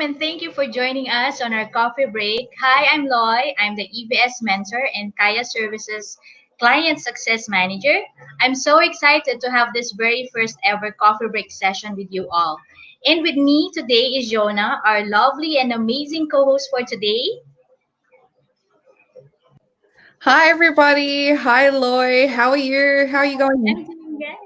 and thank you for joining us on our coffee break. Hi, I'm Loy. I'm the EVS mentor and Kaya Services Client Success Manager. I'm so excited to have this very first ever coffee break session with you all. And with me today is Jonah, our lovely and amazing co host for today. Hi, everybody. Hi, Loy. How are you? How are you going? I'm doing great.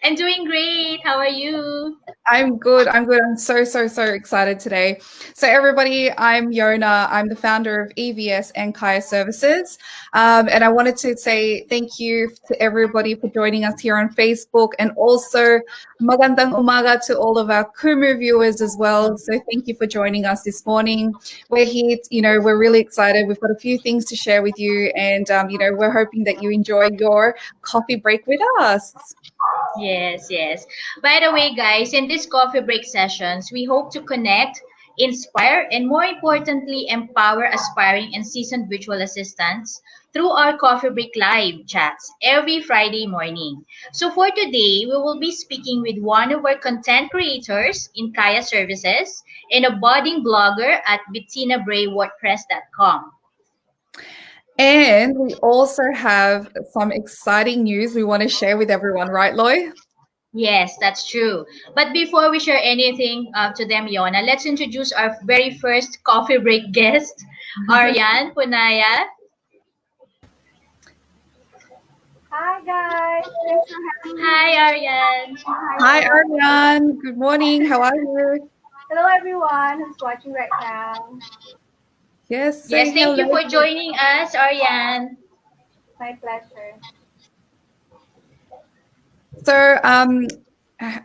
I'm doing great. How are you? I'm good. I'm good. I'm so excited today. So, everybody, I'm Yona. I'm the founder of EVS and Kaya Services. And I wanted to say thank you to everybody for joining us here on Facebook and also magandang umaga to all of our Kumu viewers as well. So, thank you for joining us this morning. We're here, we're really excited. We've got a few things to share with you. And, we're hoping that you enjoy your coffee break with us. Yes, yes. By the way, guys, in these coffee break sessions, we hope to connect, inspire, and more importantly, empower aspiring and seasoned virtual assistants through our coffee break live chats every Friday morning. So for today, we will be speaking with one of our content creators in Kaya Services and a budding blogger at BettinaBrayWordPress.com. And we also have some exciting news we want to share with everyone, right, Loy? Yes, that's true. But before we share anything to them, Yona, let's introduce our very first coffee break guest, Ariane Ponaya. Hi guys, thanks for having me Hi, again. Ariane. Hi Hi, Loy. Ariane. Good morning. How are you? Hello everyone who's watching right now. Yes, Yes, say thank you hello. for joining us, Ariane. My pleasure. So, h-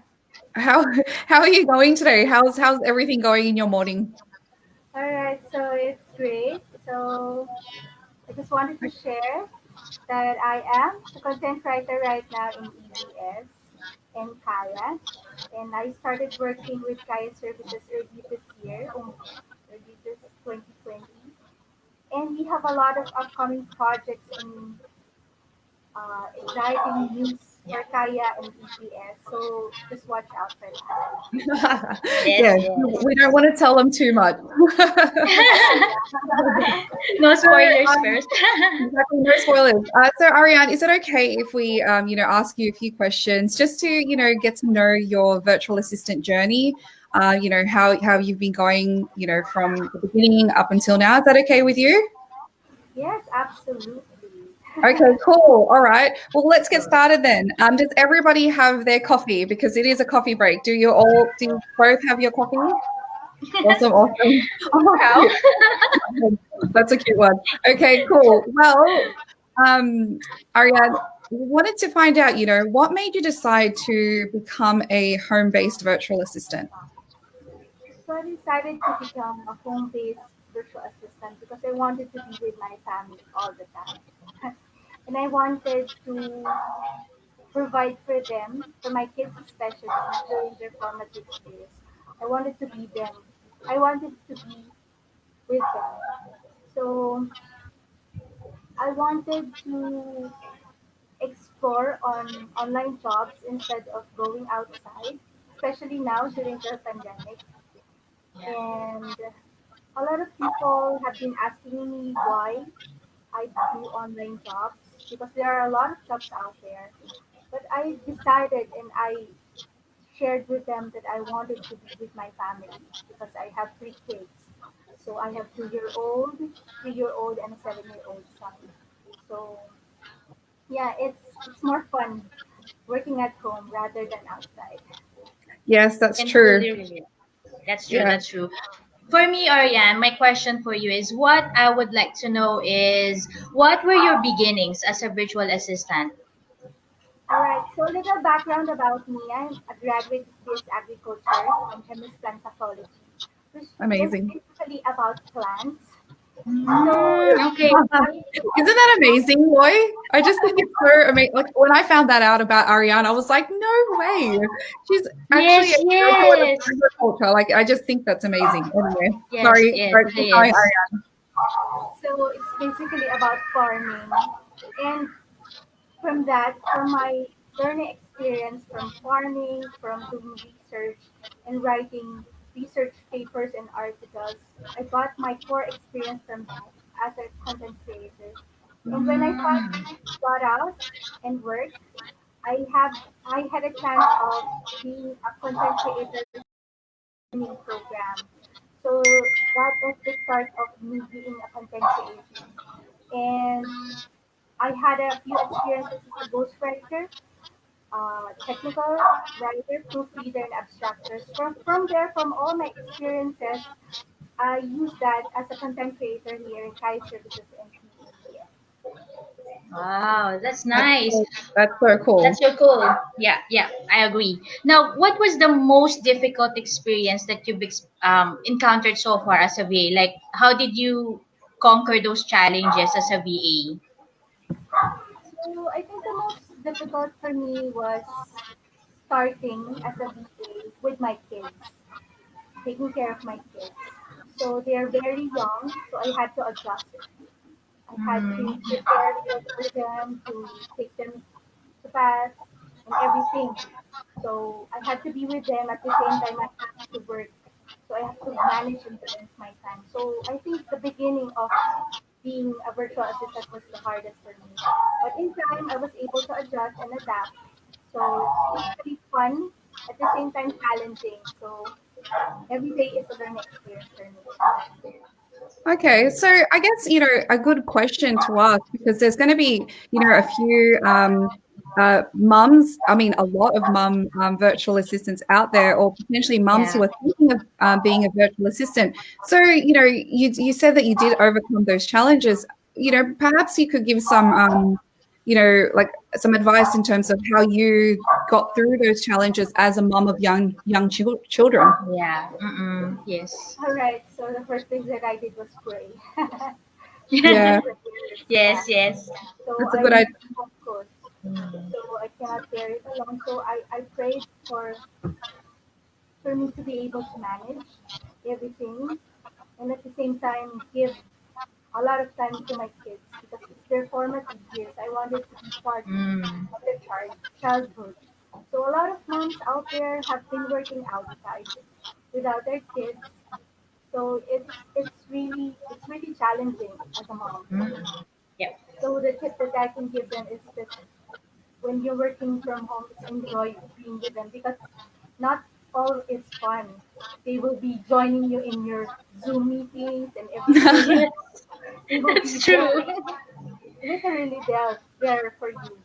how how are you going today? How's everything going in your morning? Alright, so it's great. So I just wanted to share that I am a content writer right now in EVS and Kaya. And I started working with Kaya Services early this year, early this 2020. And we have a lot of upcoming projects and exciting news Yeah. for Kaya and EPS. So just watch out for that. Yes, Yeah, yes. we don't want to tell them too much. No So, spoilers first. exactly, no spoilers. So, Ariane, is it okay if we, ask you a few questions just to, get to know your virtual assistant journey? How you've been going, from the beginning up until now. Is that okay with you? Yes, absolutely. Okay, cool. All right. Well, let's get started then. Does everybody have their coffee? Because it is a coffee break. Do you both have your coffee? Awesome, awesome. Oh, How? cute. That's a cute one. Okay, cool. Well, Ariane, we wanted to find out, what made you decide to become a home-based virtual assistant? So I decided to become a home-based virtual assistant because I wanted to be with my family all the time. And I wanted to provide for them, for my kids especially, during their formative years. I wanted to be them. I wanted to be with them. So I wanted to explore on online jobs instead of going outside, especially now during the pandemic. Yeah. And a lot of people have been asking me why I do online jobs because there are a lot of jobs out there. But I decided and I shared with them that I wanted to be with my family because I have three kids. So I have 2-year-old, 3-year-old, and a 7-year-old son. So yeah, it's more fun working at home rather than outside. Yes, that's Can true. fully relate. That's true, Yeah. that's true. For me, Ariane, my question for you is what I would like to know is what were your beginnings as a virtual assistant? All right, so a little background about me. I'm a graduate of BS Agriculture from MS Plant Pathology, which is Amazing. basically about plants. So Okay. I'm Isn't that amazing, Roy? I just think it's so amazing. Like when I found that out about Ariane, I was like, no way. She's actually a Yes, graduate of yes. agriculture. Like I just think that's amazing. Anyway, Yes, sorry, yes, sorry, keep going, yes. Ariane. so it's basically about farming, and from that, from my learning experience from farming, from doing research and writing research papers and articles. I got my core experience from that as a content creator. And when I finally got out and worked, I have I had a chance of being a content creator training program. So that was the start of me being a content creator. And I had a few experiences as a ghostwriter, technical writer, proofreader, and abstractor. From there, from all my experiences, I use that as a content creator here in Kai Services and PEVS. Wow, that's That's nice. that's so That's cool. so cool. Yeah, yeah, I agree. Now, what was the most difficult experience that you've encountered so far as a VA? Like, how did you conquer those challenges as a VA? So I think the most difficult for me was starting as a VA with my kids, taking care of my kids. So they're very young, so I had to adjust. I had to Mm, prepare meals for them, to take them to bath and everything. So I had to be with them at the same time I have to work. So I have to manage and balance my time. So I think the beginning of being a virtual assistant was the hardest for me. But in time, I was able to adjust and adapt. So it's really fun, at the same time challenging. So every day is a learning experience for me. Okay, so I guess, a good question to ask, because there's going to be, a few mums, I mean, a lot of virtual assistants out there, or potentially mums yeah. who are thinking of being a virtual assistant. So, you said that you did overcome those challenges. Perhaps you could give some, like some advice in terms of how you got through those challenges as a mum of young children. Yeah. Mm-mm. Yes. All right. So the first thing that I did was pray. Yeah, Prayers, yeah. that's Yes. So that's a I good need idea. to focus. Mm. So I cannot bear it alone. So I prayed for me to be able to manage everything and at the same time give a lot of time to my kids because it's their formative years. I wanted to be part Mm. of their childhood. So a lot of moms out there have been working outside without their kids. So it's really challenging as a mom. Mm. Yep. So the tip that I can give them is that when you're working from home, is enjoy being with them because not all is fun. They will be joining you in your Zoom meetings and everything. Yes, They will be that's there, true. literally there for you.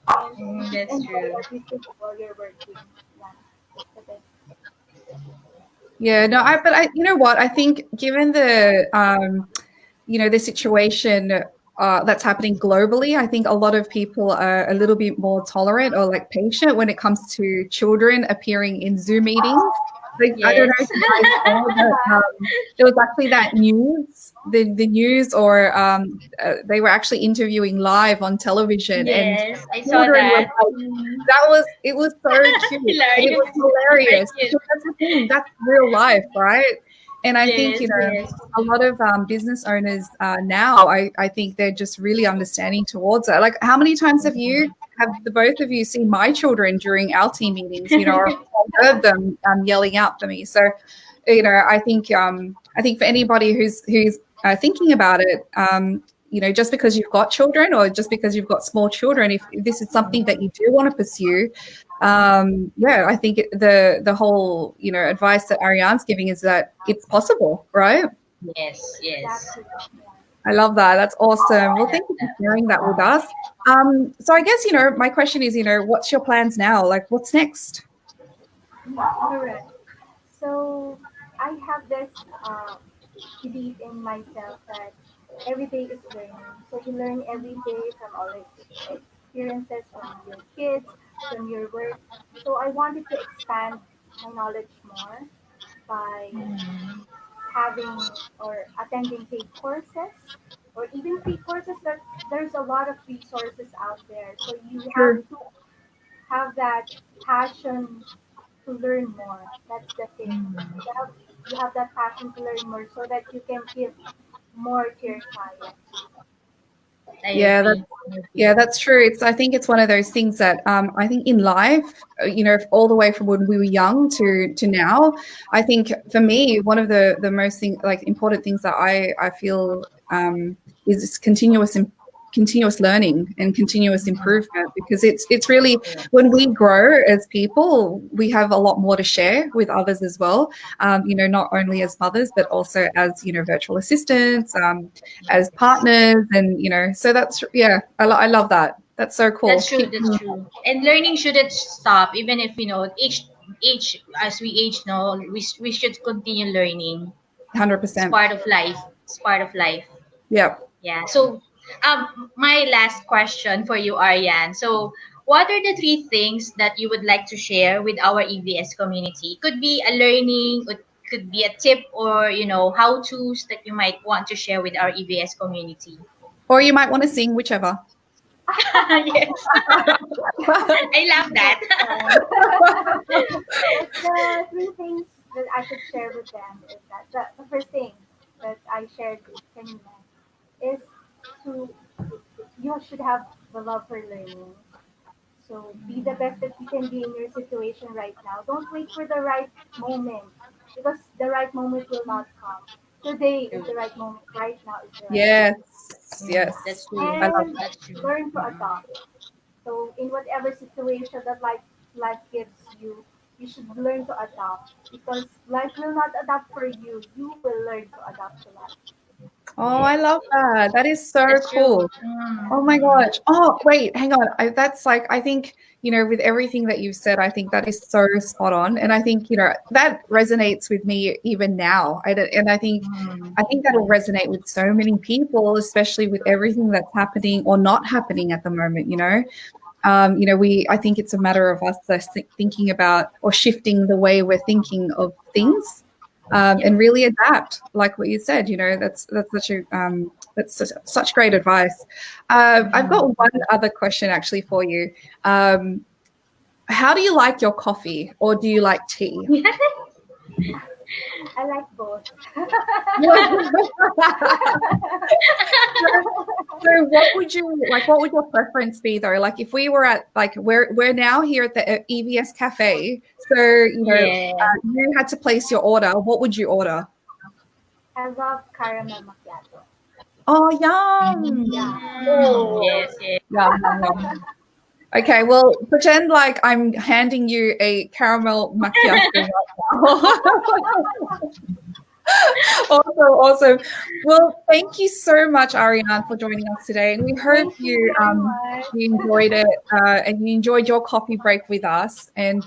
And you Mm, just that's enjoy true. everything while you're working. Yeah, that's the best. Yeah, no, but you know what? I think given the situation that's happening globally, I think a lot of people are a little bit more tolerant or like patient when it comes to children appearing in Zoom meetings. Like, I don't know Yes. if you guys saw that there was actually that the news, or they were actually interviewing live on television, and Yes, I saw children were that. like, Mm. it was so cute and it Hilarious. was Very hilarious cute. because that's the thing, that's real life, right? And I think, Yes, yes. a lot of business owners now, I think they're just really understanding towards it. Like, how many times have the both of you seen my children during our team meetings, or heard them yelling out for me? So, I think for anybody who's thinking about it, just because you've got children or just because you've got small children, if this is something that you do want to pursue, yeah, I think the whole advice that Ariane's giving is that it's possible, right? Yes, yes. Exactly. Yeah. I love that. That's awesome. Well, I love thank you for that. sharing that with us. So I guess my question is, what's your plans now? Like, what's next? Correct. So I have this belief in myself that every day is learning. So you learn every day from all experiences, from your kids, from your work. So I wanted to expand my knowledge more by Mm. having or attending paid courses or even free courses that there's a lot of resources out there. So you have True. to have that passion to learn more. That's the thing. Mm. You have that passion to learn more so that you can give more to your clients. I Yeah, agree. that's true. I think it's one of those things that I think in life, all the way from when we were young to now. I think for me, one of the most important things that I feel is continuous learning and continuous improvement, because it's really, when we grow as people, we have a lot more to share with others as well. Not only as mothers, but also as virtual assistants, as partners, and so that's, yeah, I love that. That's so cool. That's true. Keep That's true. And learning shouldn't stop, even if each as we age, no, we should continue learning. It's 100%. part of life. It's part of life. Yeah. Yeah. So, my last question for you, Ariane. So, what are the three things that you would like to share with our EVS community? It could be a learning, it could be a tip, or how to's that you might want to share with our EVS community. Or you might want to sing, whichever. Yes, I love that. That's fun. But the three things that I could share with them is that the first thing that I shared kanina is to you should have the love for learning. So be the best that you can be in your situation right now. Don't wait for the right moment, because the right moment will not come. Today is True. the right moment. Right now is the right Yes. moment. That's Yes. true. I love And that. That's true. learn to adopt. So in whatever situation that life gives you, you should learn to adapt, because life will not adapt for you. You will learn to adapt to life. Oh, I Yes, love that. That is so that's true. cool. Oh my gosh. Oh, wait, hang on. That's like, I think, with everything that you've said, I think that is so spot on. And I think, that resonates with me even now. And I think that'll resonate with so many people, especially with everything that's happening or not happening at the moment. I think it's a matter of us just thinking about, or shifting the way we're thinking of things, Yep. and really adapt, like what you said. That's such great advice. I've got one other question actually for you. Um, how do you like your coffee, or do you like tea? I like both. So what would your preference be though? Like if we were at, like, we're now here at the EVS Cafe, so Yeah. you had to place your order, what would you order? I love caramel macchiato. Oh, yum. Yeah. Oh, Yes, yes. yum, yum, yum. Okay, well, pretend like I'm handing you a caramel macchiato right now. Awesome. Well, thank you so much, Ariane, for joining us today. And we hope Thank you very much. you enjoyed it, and you enjoyed your coffee break with us. And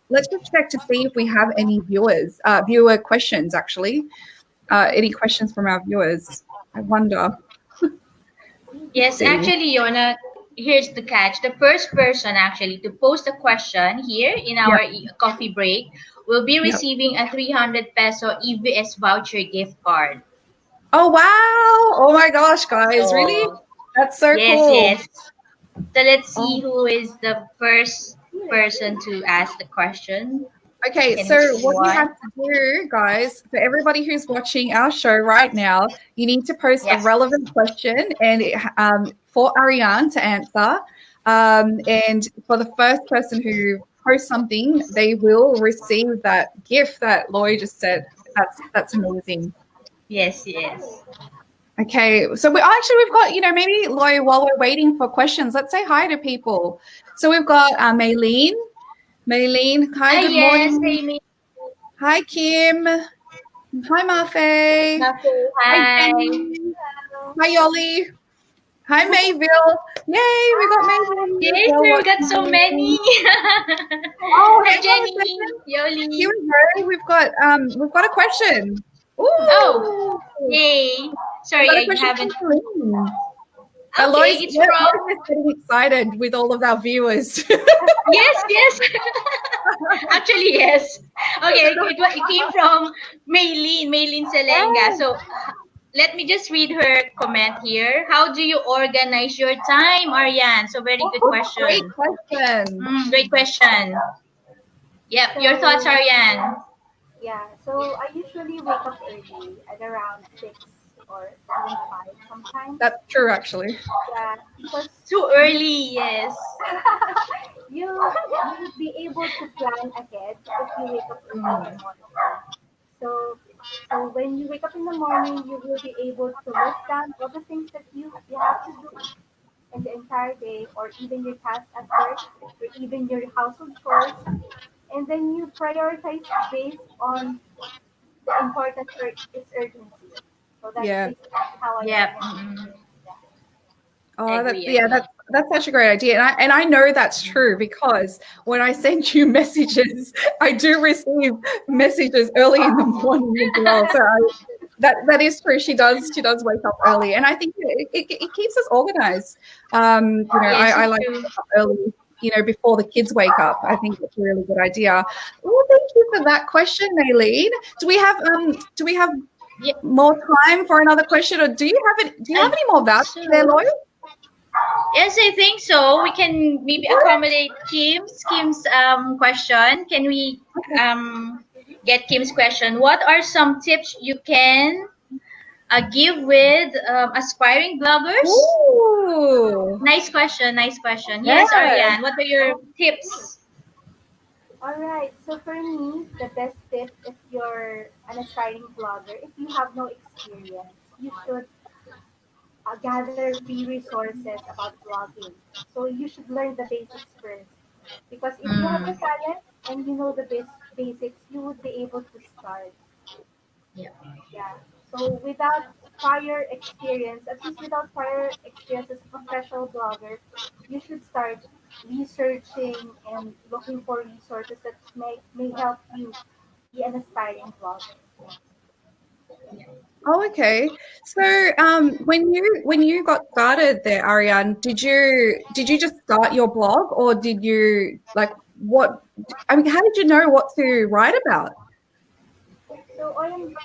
let's just check to see if we have any viewer questions. Actually, any questions from our viewers? I wonder. Let's Yes, see. actually, Yona, here's the catch. The first person actually to post a question here in our Yep. coffee break will be Yep. receiving a 300 peso EVS voucher gift card. Oh wow! Oh my gosh, guys! Really? So, That's so yes, cool. yes. So let's see Oh. who is the first person to ask the question. Okay, Can we so see what you have one? to do, guys, for everybody who's watching our show right now, you need to post a Yes. relevant question and for Ariane to answer. And for the first person who posts something, they will receive that gift that Lloyd just said. That's amazing. Yes, yes. Okay, so we've got, maybe Lloyd, while we're waiting for questions, let's say hi to people. So we've got Maylene. Maylene, hi, Ah, good yes. morning. Amy. Hi, Kim. Hi, Mafe. Hi, Hi. Jenny. Hello. Hi, Yoli. Hi, Mayville. Yay, we got Mayville as Yes, well we got so watching. many. Oh, Hi, hang on a Jenny. second. Here Yoli. we go. We've got a question. Oh, Ooh, yay. we Sorry, got a I question from haven't. Celine. Okay, Lois it's is from. getting excited with all of our viewers. Yes, yes. Actually, yes. Okay, it came from Maylene Selenga. So let me just read her comment here. How do you organize your time, Ariane? So very good Oh, great question. question. Great question. Yep, your thoughts, So Ariane? yeah, so I usually wake up early at around 6 or even 5 sometimes. That's true, actually. Yeah, because Too early, yes. you you would be able to plan ahead if you wake up early in the Mm. morning. So when you wake up in the morning, you will be able to list down all the things that you have to do in the entire day, or even your tasks at work, or even your household chores, and then you prioritize based on the importance or its urgency. So that's Yeah. basically how I Yep. organize Mm-mm. things. Yeah. Oh, Agree, that's agree. such a great idea, and I know that's true because when I send you messages, I do receive messages early in the morning as well. So that is true. She does wake up early, and I think it keeps us organized. Yes, I it's like to true. wake up early. Before the kids wake up. I think that's a really good idea. Well, thank you for that question, Maylene. Do we have Yeah, more time for another question, or do you have I any more think vouchers there, so. Lloyd? Yes, I think so. We can maybe accommodate Kim's question. Can we get Kim's question? What are some tips you can give with aspiring bloggers? Ooh, Nice question. Nice question. Yes, yeah. Ariane. What are your tips? All right. So for me, the best tip if you're an aspiring blogger, if you have no experience, you should gather free resources about blogging. So you should learn the basics first. Because if you have the Mm, talent and you know the basics, you would be able to start. yeah. Yeah. So without prior experience, at least without prior experience as a professional blogger, you should start researching and looking for resources that may help you be an aspiring blogger. Oh, okay. So, when you got started there, Ariane, did you just start your blog, or did you like what? I mean, how did you know what to write about? So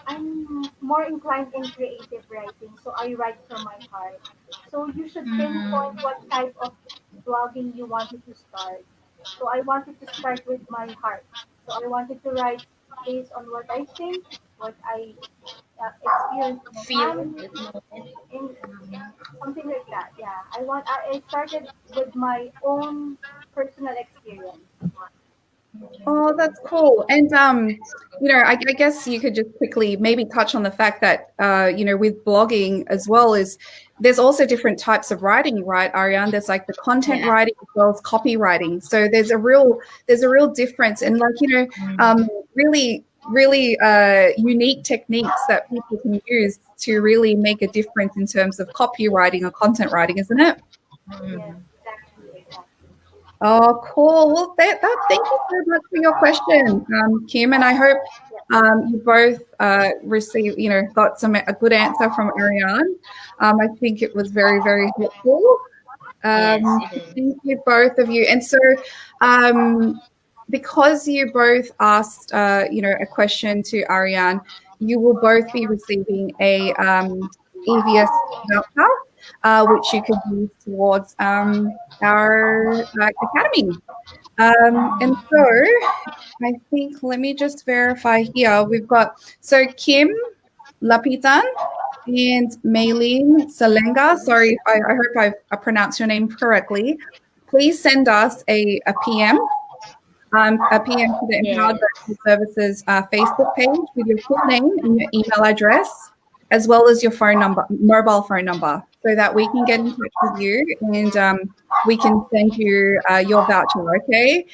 I'm more inclined in creative writing, so I write from my heart. So you should pinpoint Mm, what type of blogging you wanted to start. So I wanted to start with my heart. So I wanted to write based on what I think, what I experienced in my feel family, at the moment. in something like that. Yeah, I started with my own personal experience. Oh, that's cool. And I guess you could just quickly maybe touch on the fact that with blogging as well is there's also different types of writing, right, Ariane? There's like the content Yeah. writing as well as copywriting. So there's a real difference, and Mm, really unique techniques that people can use to really make a difference in terms of copywriting or content writing, isn't it? Yes, mm. exactly, exactly. Oh, cool. Well, thank you so much for your question, Kim, and I hope you both got a good answer from Ariane. I think it was very, very helpful. Yes, it is. Thank you, both of you. And so, because you both asked, a question to Ariane, you will both be receiving a EVS voucher, which you could use towards our academy. And so I think let me just verify here. We've got Kim Lapitan and Maylene Salenga. Sorry, I hope I pronounced your name correctly. Please send us a PM, a PM to the Empowered Yes. Virtual Services Facebook page with your full name and your email address, as well as your mobile phone number, so that we can get in touch with you and we can send you your voucher. Okay.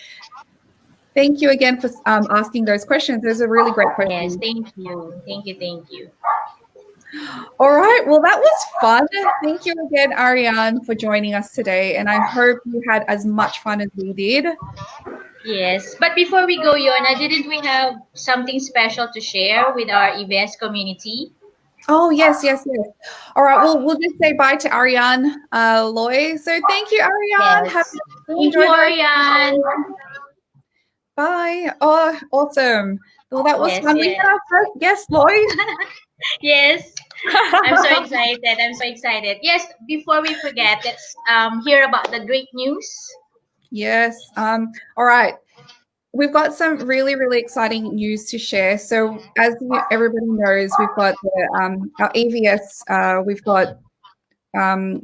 Thank you again for asking those questions. Those are really great Yes. questions. Thank you. Thank you. Thank you. All right. Well, that was fun. Thank you again, Ariane, for joining us today. And I hope you had as much fun as we did. Yes. But before we go, Yona, didn't we have something special to share with our EVS community? Oh, yes, yes, yes. All right. Well, we'll just say bye to Ariane Loy. So thank you, Ariane. Yes. Have Thank you, enjoy the rest of Ariane. the day. Bye. Oh, awesome. Well, that was Yes, fun. We yes. had our first guest, Lloyd. Yes. I'm so excited. I'm so excited. Yes, before we forget, let's hear about the great news. Yes. All right. we've got some really, really exciting news to share. So as everybody knows, we've got our EVS,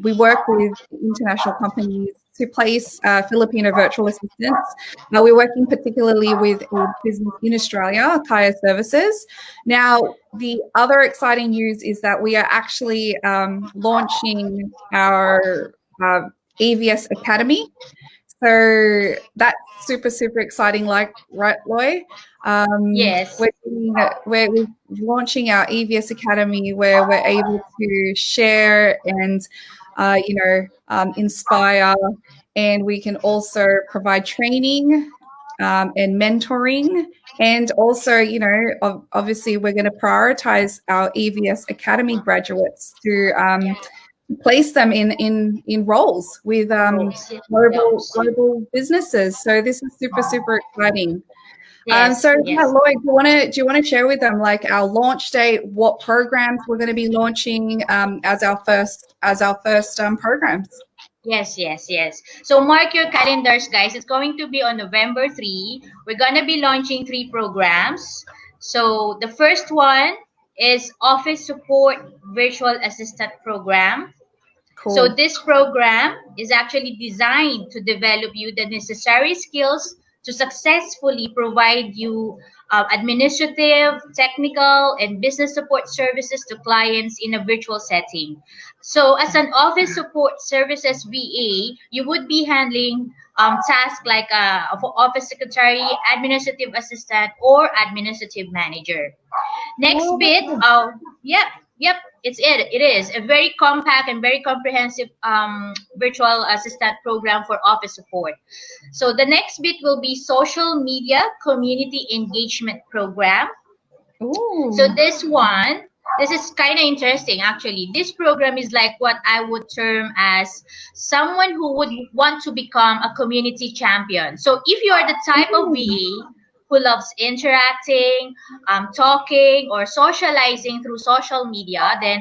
we work with international companies to place Filipino virtual assistants. We're working particularly with a business in Australia, Kaya Services. Now, the other exciting news is that we are actually launching our EVS Academy. So that's super, super exciting, like, right, Loy? Yes. We're launching our EVS Academy where we're able to share and, inspire, and we can also provide training and mentoring. And also, obviously, we're going to prioritize our EVS Academy graduates to place them in roles with global businesses. So this is super, super exciting. Yes, So yes. yeah, Lloyd, do you want to share with them like our launch date, what programs we're going to be launching as our first programs? Yes, yes, yes. So mark your calendars, guys. It's going to be on November 3. We're going to be launching 3 programs. So the first one is Office Support Virtual Assistant Program. So Cool. this program is actually designed to develop you the necessary skills to successfully provide you administrative, technical, and business support services to clients in a virtual setting. So as an office support services VA, you would be handling tasks like office secretary, administrative assistant, or administrative manager. Next Oh, bit, yep, it is a very compact and very comprehensive virtual assistant program for office support. So the next bit will be social media community engagement program. ooh. So this is kind of interesting actually. This program is like what I would term as someone who would want to become a community champion. So if you are the type of VA who loves interacting, talking, or socializing through social media, then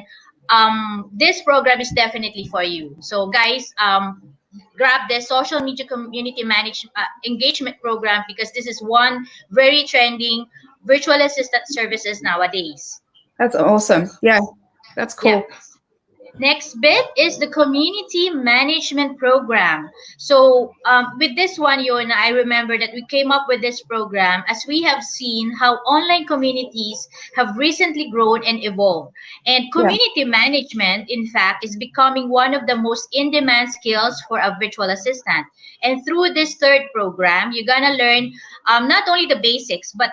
this program is definitely for you. So guys, grab the social media community engagement program because this is one very trending virtual assistant services nowadays. That's awesome. Yeah, that's cool. Yeah. Next bit is the community management program. So with this one, Yona, I remember that we came up with this program as we have seen how online communities have recently grown and evolved. And community management, in fact, is becoming one of the most in-demand skills for a virtual assistant. And through this third program, you're going to learn not only the basics, but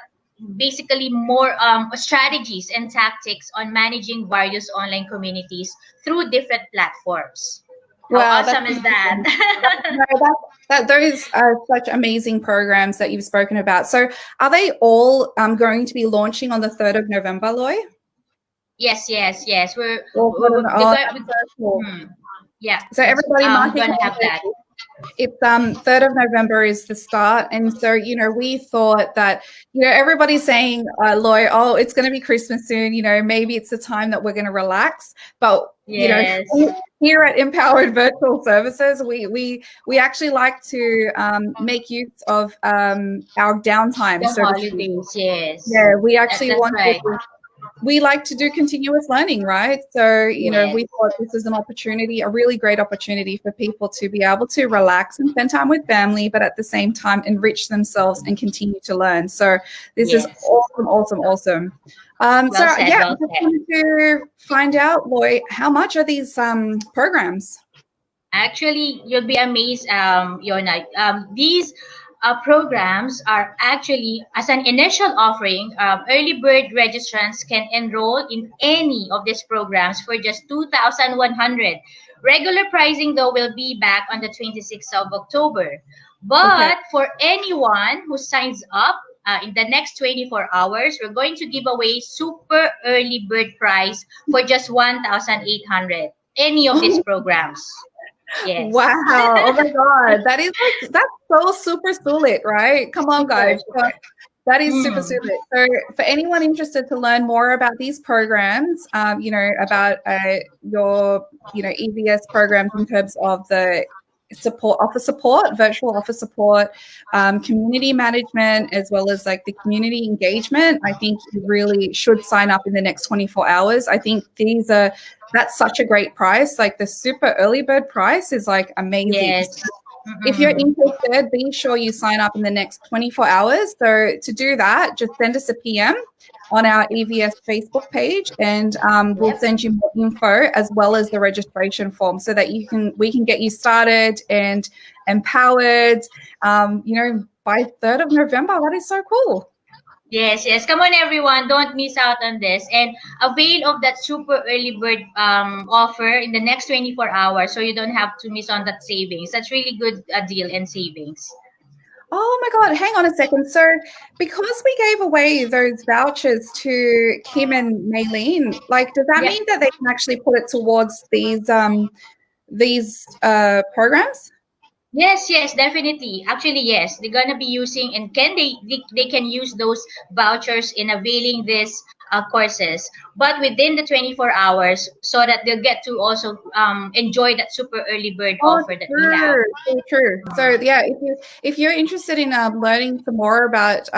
basically more strategies and tactics on managing various online communities through different platforms. How Wow, awesome is that? Those are such amazing programs that you've spoken about. So are they all going to be launching on the 3rd of November, Loy? Yes. We're Cool. yeah. So everybody mark gonna have that. It's 3rd of November is the start, and so we thought that everybody's saying, Loy, oh, it's going to be Christmas soon. Maybe it's the time that we're going to relax. But Yes. Here at Empowered Virtual Services, we actually like to make use of our downtime. The holidays, yes. Yeah, we actually want right. we like to do continuous learning, right? So, Yes. we thought this is an opportunity, a really great opportunity for people to be able to relax and spend time with family, but at the same time enrich themselves and continue to learn. So this is awesome. I just wanted to find out, Loy, how much are these programs? Actually, you'll be amazed, Yona. These programs are actually, as an initial offering, early bird registrants can enroll in any of these programs for just 2,100. Regular pricing, though, will be back on the 26th of October. But for anyone who signs up in the next 24 hours, we're going to give away super early bird price for just 1,800. Any of these programs. Yes. Wow. Oh my God. That's so super solid, right? Come on, guys. That is super solid. So for anyone interested to learn more about these programs, about your, EVS programs in terms of the support, office support, virtual office support, community management, as well as like the community engagement. I think you really should sign up in the next 24 hours. I think that's such a great price. Like the super early bird price is like amazing. Yes. If you're interested, be sure you sign up in the next 24 hours. So to do that, just send us a PM on our EVS Facebook page, and we'll send you more info as well as the registration form, so that we can get you started and empowered. By 3rd of November. That is so cool. Yes, yes. Come on, everyone. Don't miss out on this. And avail of that super early bird offer in the next 24 hours, so you don't have to miss on that savings. That's really good deal and savings. Oh my God, hang on a second. So because we gave away those vouchers to Kim and Maylene, like, does that mean that they can actually put it towards these programs? Yes, yes, definitely. Actually, yes, they're gonna be using, and they can use those vouchers in availing these courses, but within the 24 hours, so that they'll get to also enjoy that super early bird offer that we have. True. So yeah, if you're interested in learning some more about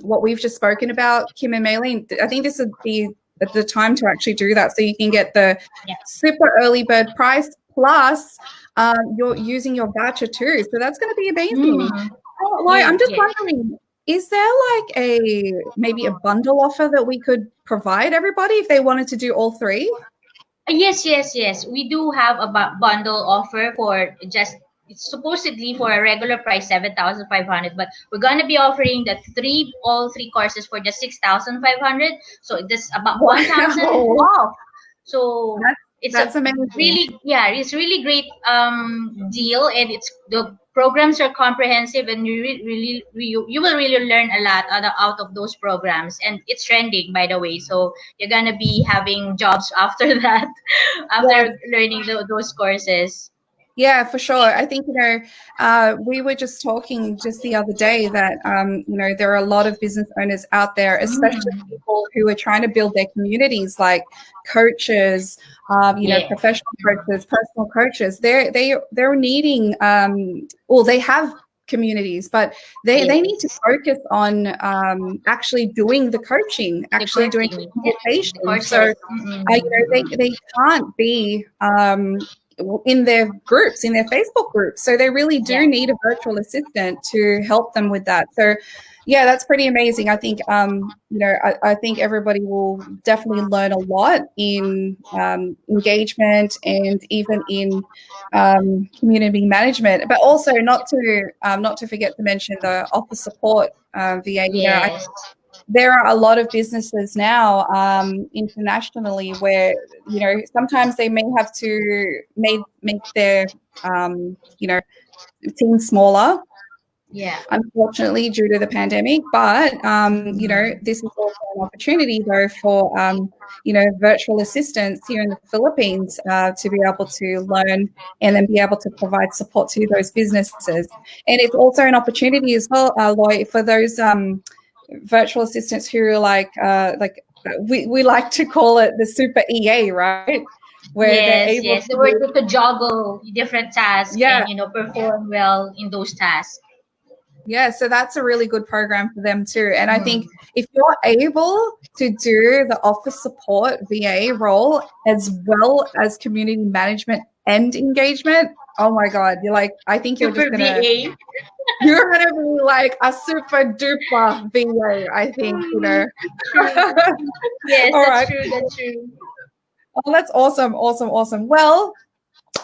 what we've just spoken about, Kim and Maylene, I think this would be the time to actually do that, so you can get the super early bird price plus you're using your voucher too. So that's going to be amazing. I'm just wondering, is there like maybe a bundle offer that we could provide everybody if they wanted to do all three? Yes. We do have a bundle offer for just, it's supposedly for a regular price 7,500, but we're gonna be offering all three courses for just 6,500. So that's about 1,000 off. So that's amazing. It's really great deal, and the programs are comprehensive, and you will really learn a lot out of those programs, and it's trending, by the way. So you're gonna be having jobs after that, after learning those courses. Yeah, for sure. I think, we were just talking just the other day that, there are a lot of business owners out there, especially people who are trying to build their communities, like coaches, professional coaches, personal coaches. They're needing, they have communities, but they need to focus on actually doing the coaching, actually doing the consultation. So, they can't be in their groups, in their Facebook groups. So they really do need a virtual assistant to help them with that. So yeah, that's pretty amazing. I think, I think everybody will definitely learn a lot in engagement and even in community management, but also not to forget to mention the office support VA. There are a lot of businesses now internationally where, sometimes they may have to make their, team smaller. Yeah. Unfortunately, due to the pandemic, but this is also an opportunity though for virtual assistants here in the Philippines to be able to learn and then be able to provide support to those businesses. And it's also an opportunity as well, Loy, for those virtual assistants who are like we like to call it the super EA, right? Where they're able to juggle different tasks and perform well in those tasks. Yeah, so that's a really good program for them too. And I think if you're able to do the office support VA role as well as community management and engagement, oh my God, I think you're just gonna VA. You're gonna be like a super duper VA, I think, Yes, that's true. Oh, that's awesome. Well,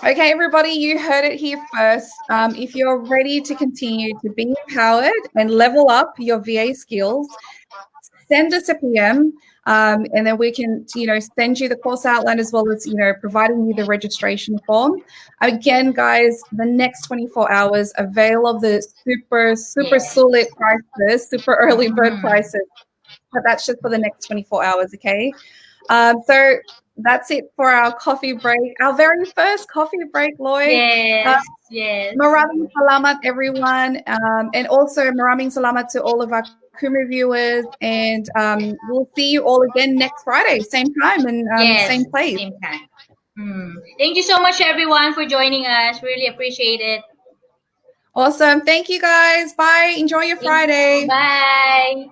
okay, everybody, you heard it here first. If you're ready to continue to be empowered and level up your VA skills, send us a PM, and then we can, send you the course outline as well as, providing you the registration form. Again, guys, the next 24 hours, avail of the super solid prices, super early bird prices. But that's just for the next 24 hours, okay? So that's it for our coffee break, our very first coffee break, Lloyd. Yes. Maraming salamat, everyone. And also maraming salamat to all of our Kumu viewers. And we'll see you all again next Friday, same time and same place. Same time. Thank you so much, everyone, for joining us. Really appreciate it. Awesome. Thank you guys. Bye. Enjoy your Friday. Bye.